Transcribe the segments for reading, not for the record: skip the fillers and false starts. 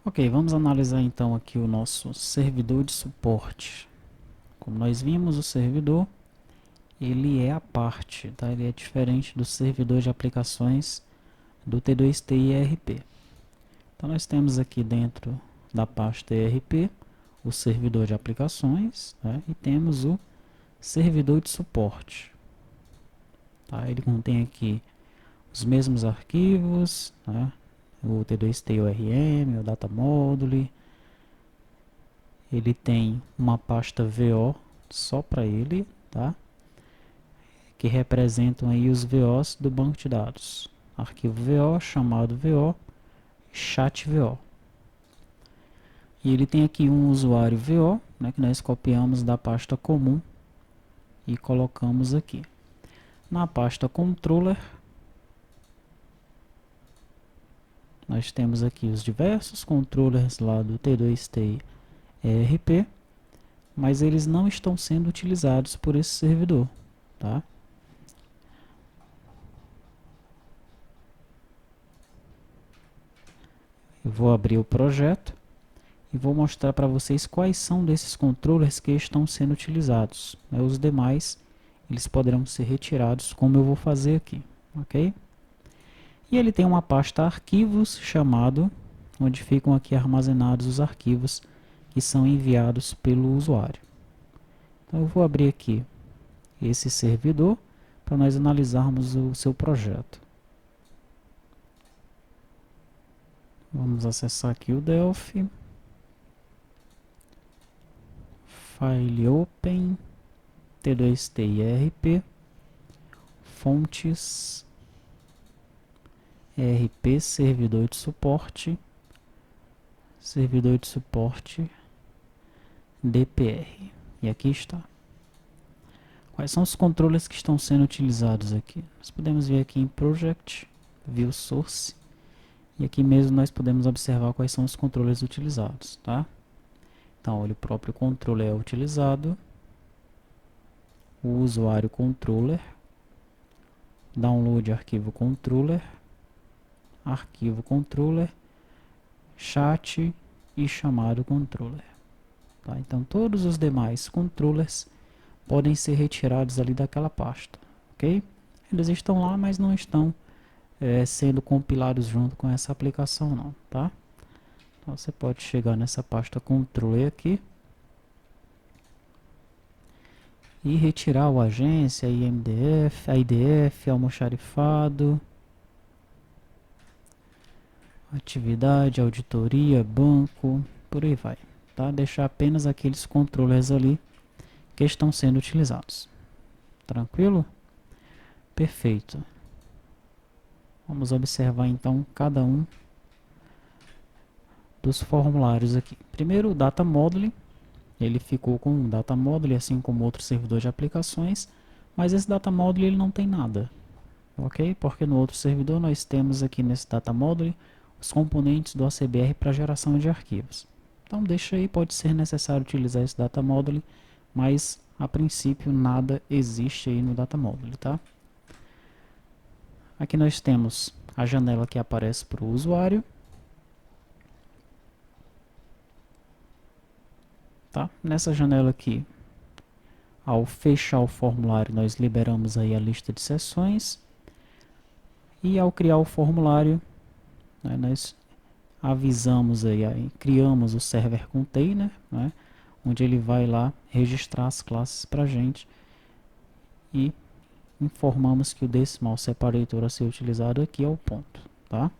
Ok, vamos analisar então aqui o nosso servidor de suporte. Como nós vimos, o servidor ele é a parte, tá? Ele é diferente do servidor de aplicações do T2T e ERP. Então nós temos aqui dentro da pasta ERP o servidor de aplicações, né? E temos o servidor de suporte. Tá? Ele contém aqui os mesmos arquivos, né? O T2T URM, o Data Module. Ele tem uma pasta VO só para ele, tá? Que representam aí os VOs do banco de dados. Arquivo VO, chamado VO, chat VO. E ele tem aqui um usuário VO, né, que nós copiamos da pasta comum e colocamos aqui. Na pasta controller, nós temos aqui os diversos controllers lá do T2T ERP, mas eles não estão sendo utilizados por esse servidor, tá? Eu vou abrir o projeto e vou mostrar para vocês quais são desses controllers que estão sendo utilizados. Os demais, eles poderão ser retirados, como eu vou fazer aqui, ok? E ele tem uma pasta arquivos chamado, onde ficam aqui armazenados os arquivos que são enviados pelo usuário. Então eu vou abrir aqui esse servidor para nós analisarmos o seu projeto. Vamos acessar aqui o Delphi. File Open, T2T ERP, fontes, ERP servidor de suporte DPR. E aqui está. Quais são os controles que estão sendo utilizados aqui? Nós podemos ver aqui em Project, View Source, e aqui mesmo nós podemos observar quais são os controles utilizados, tá? Então, olha, o próprio controller é utilizado, o usuário controller, download arquivo controller, chat e chamado controller. Tá? Então, todos os demais controllers podem ser retirados ali daquela pasta, ok? Eles estão lá, mas não estão sendo compilados junto com essa aplicação não, tá? Então, você pode chegar nessa pasta controller aqui e retirar o agência, IMDF, IDF, almoxarifado, atividade, auditoria, banco, por aí vai, tá? Deixar apenas aqueles controllers ali que estão sendo utilizados. Tranquilo? Perfeito. Vamos observar então cada um dos formulários aqui. Primeiro, o Data Module. Ele ficou com um Data Module, assim como outro servidor de aplicações, mas esse Data Module ele não tem nada, ok? Porque no outro servidor nós temos aqui nesse Data Module os componentes do ACBR para geração de arquivos. Então deixa aí, pode ser necessário utilizar esse Data Module, mas a princípio nada existe aí no Data Module, tá? Aqui nós temos a janela que aparece para o usuário, tá? Nessa janela aqui, ao fechar o formulário, nós liberamos aí a lista de sessões. E ao criar o formulário, né, nós avisamos aí, criamos o server container, né, onde ele vai lá registrar as classes para a gente. E informamos que o decimal separator a ser utilizado aqui é o ponto, tá?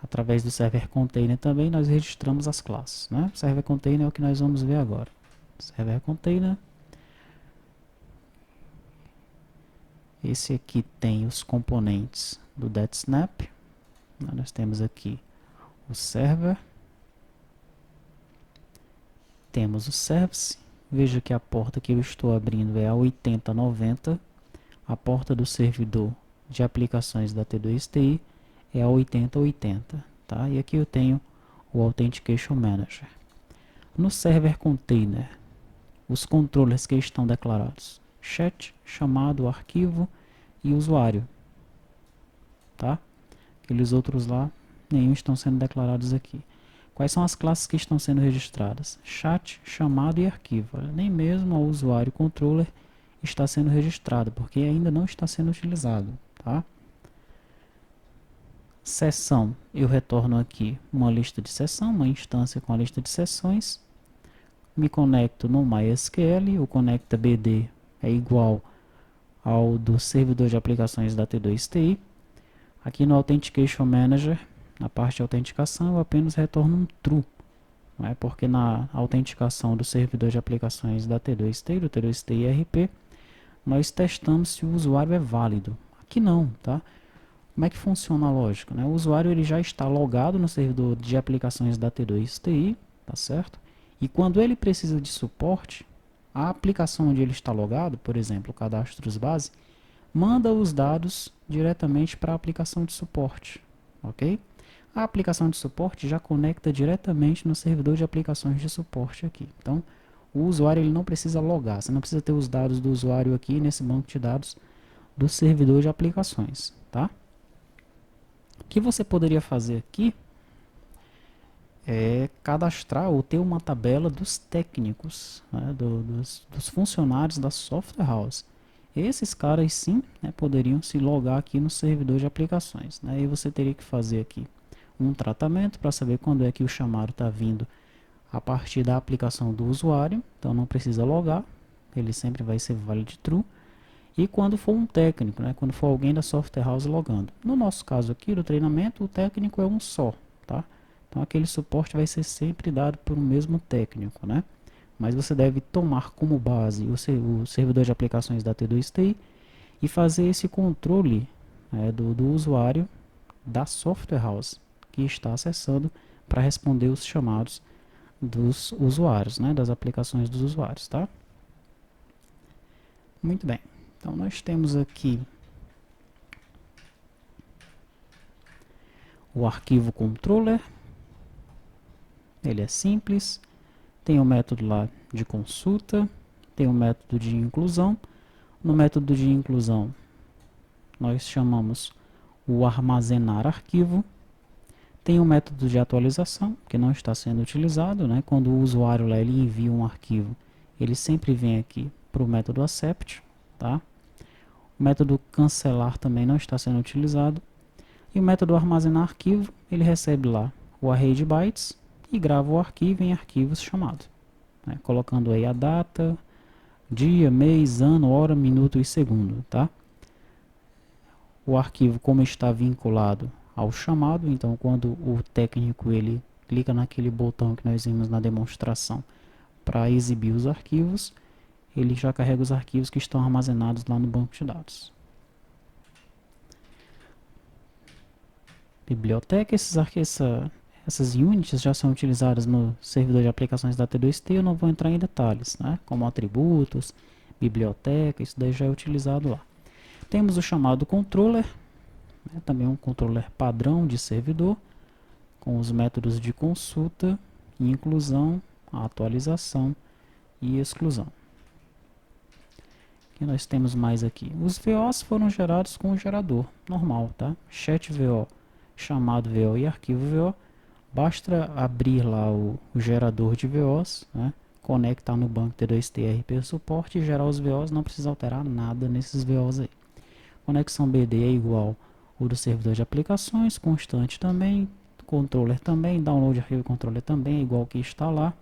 Através do server container também nós registramos as classes, né? O server container é o que nós vamos ver agora. Server container. Esse aqui tem os componentes do DetSnap. Nós temos aqui o server. Temos o service. Veja que a porta que eu estou abrindo é a 8090. A porta do servidor de aplicações da T2TI é a 8080. Tá? E aqui eu tenho o Authentication Manager. No server container, os controllers que estão declarados: chat, chamado, arquivo e usuário. Tá? Aqueles outros lá nenhum estão sendo declarados aqui. Quais são as classes que estão sendo registradas? Chat, chamado e arquivo. Nem mesmo o usuário controller está sendo registrado, porque ainda não está sendo utilizado, tá? Sessão, eu retorno aqui uma lista de sessão, uma instância com a lista de sessões. Me conecto no MySQL, o conecta BD é igual ao do servidor de aplicações da T2TI. Aqui no Authentication Manager, na parte de autenticação, eu apenas retorno um true, não é? Porque na autenticação do servidor de aplicações da T2TI, do T2TI ERP, nós testamos se o usuário é válido. Aqui não, tá? Como é que funciona a lógica, né? O usuário ele já está logado no servidor de aplicações da T2TI, tá certo? E quando ele precisa de suporte, a aplicação onde ele está logado, por exemplo, o cadastros base, manda os dados diretamente para a aplicação de suporte, ok? A aplicação de suporte já conecta diretamente no servidor de aplicações de suporte aqui. Então, o usuário ele não precisa logar, você não precisa ter os dados do usuário aqui nesse banco de dados do servidor de aplicações, tá? O que você poderia fazer aqui é cadastrar ou ter uma tabela dos técnicos, né, dos funcionários da software house. Esses caras sim, né, poderiam se logar aqui no servidor de aplicações, né, e você teria que fazer aqui um tratamento para saber quando é que o chamado está vindo a partir da aplicação do usuário, então não precisa logar, ele sempre vai ser valid true, e quando for um técnico, né, quando for alguém da software house logando. No nosso caso aqui do treinamento, o técnico é um só, tá? Então aquele suporte vai ser sempre dado por um mesmo técnico, né? Mas você deve tomar como base o servidor de aplicações da T2TI e fazer esse controle, do usuário da software house que está acessando para responder os chamados dos usuários, né? Das aplicações dos usuários, tá? Muito bem. Então nós temos aqui o arquivo controller. Ele é simples. Tem o método lá de consulta, tem o método de inclusão. No método de inclusão, nós chamamos o armazenar arquivo. Tem o método de atualização, que não está sendo utilizado, né? Quando o usuário lá, ele envia um arquivo, ele sempre vem aqui para o método accept, tá? O método cancelar também não está sendo utilizado. E o método armazenar arquivo, ele recebe lá o array de bytes e grava o arquivo em arquivos chamado, né? Colocando aí a data, dia, mês, ano, hora, minuto e segundo, tá? O arquivo, como está vinculado ao chamado, então quando o técnico ele clica naquele botão que nós vimos na demonstração para exibir os arquivos, ele já carrega os arquivos que estão armazenados lá no banco de dados. Biblioteca, essas units já são utilizadas no servidor de aplicações da T2T, eu não vou entrar em detalhes, né? Como atributos, biblioteca, isso daí já é utilizado lá. Temos o chamado controller, né? Também um controller padrão de servidor, com os métodos de consulta, inclusão, atualização e exclusão. O que nós temos mais aqui? Os VOs foram gerados com o gerador normal, tá? Chat VO, chamado VO e arquivo VO. Basta abrir lá o gerador de VOs, né? Conectar no banco T2T RP suporte e gerar os VOs, não precisa alterar nada nesses VOs aí. Conexão BD é igual o do servidor de aplicações, constante também, controller também, download arquivo controller também é igual que está lá.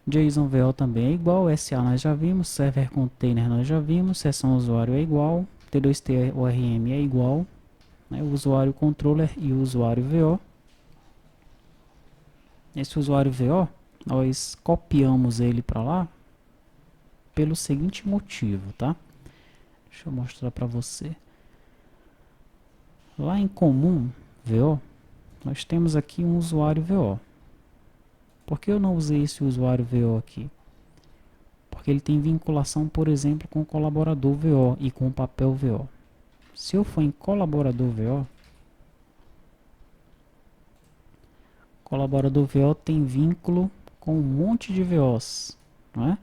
JSON VO também é igual, SA nós já vimos, server container nós já vimos, seção usuário é igual, T2T ORM é igual, né, o usuário controller e o usuário VO. Esse usuário VO, nós copiamos ele para lá pelo seguinte motivo, tá? Deixa eu mostrar para você. Lá em comum VO, nós temos aqui um usuário VO. Por que eu não usei esse usuário VO aqui? Porque ele tem vinculação, por exemplo, com o colaborador VO e com o papel VO. Se eu for em colaborador VO, colaborador VO tem vínculo com um monte de VOs, não é?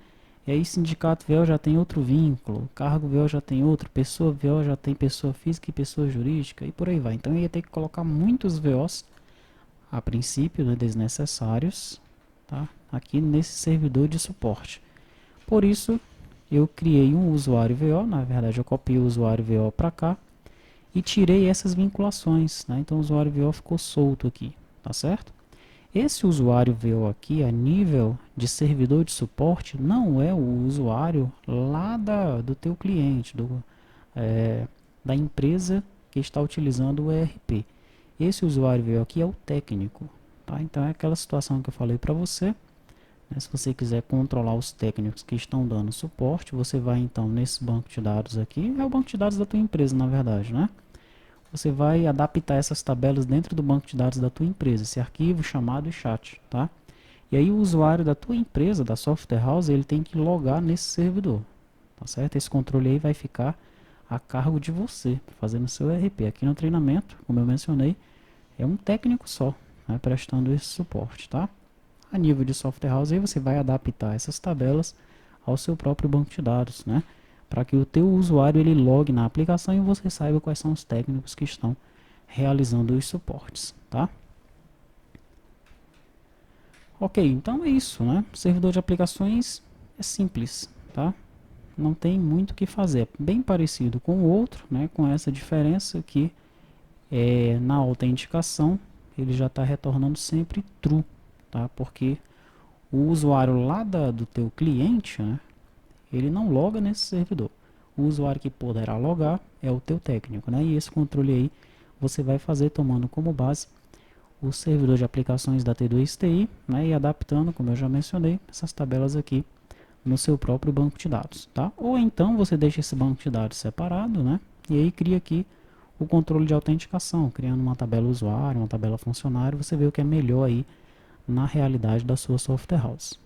E aí sindicato VO já tem outro vínculo, cargo VO já tem outro, pessoa VO já tem pessoa física e pessoa jurídica e por aí vai. Então eu ia ter que colocar muitos VOs a princípio, né, desnecessários, tá? Aqui nesse servidor de suporte. Por isso eu criei um usuário VO, na verdade eu copiei o usuário VO para cá e tirei essas vinculações, né? Então o usuário VO ficou solto aqui, tá certo? Esse usuário VO aqui, a nível de servidor de suporte, não é o usuário lá do teu cliente, da empresa que está utilizando o ERP. Esse usuário VO aqui é o técnico, tá? Então é aquela situação que eu falei para você, né? Se você quiser controlar os técnicos que estão dando suporte, você vai então nesse banco de dados aqui, é o banco de dados da tua empresa na verdade, né? Você vai adaptar essas tabelas dentro do banco de dados da tua empresa, esse arquivo, chamado e chat, tá? E aí o usuário da tua empresa, da software house, ele tem que logar nesse servidor, tá certo? Esse controle aí vai ficar a cargo de você, fazendo seu ERP. Aqui no treinamento, como eu mencionei, é um técnico só, né, prestando esse suporte, tá? A nível de software house, aí você vai adaptar essas tabelas ao seu próprio banco de dados, né? Para que o teu usuário ele logue na aplicação e você saiba quais são os técnicos que estão realizando os suportes, tá? Ok, então é isso, né? O servidor de aplicações é simples, tá? Não tem muito o que fazer, é bem parecido com o outro, né? Com essa diferença que na autenticação ele já está retornando sempre true, tá? Porque o usuário lá do teu cliente, né? Ele não loga nesse servidor. O usuário que poderá logar é o teu técnico, né? E esse controle aí você vai fazer tomando como base o servidor de aplicações da T2TI, né? E adaptando, como eu já mencionei, essas tabelas aqui no seu próprio banco de dados, tá? Ou então você deixa esse banco de dados separado, né? E aí cria aqui o controle de autenticação, criando uma tabela usuário, uma tabela funcionário, você vê o que é melhor aí na realidade da sua software house.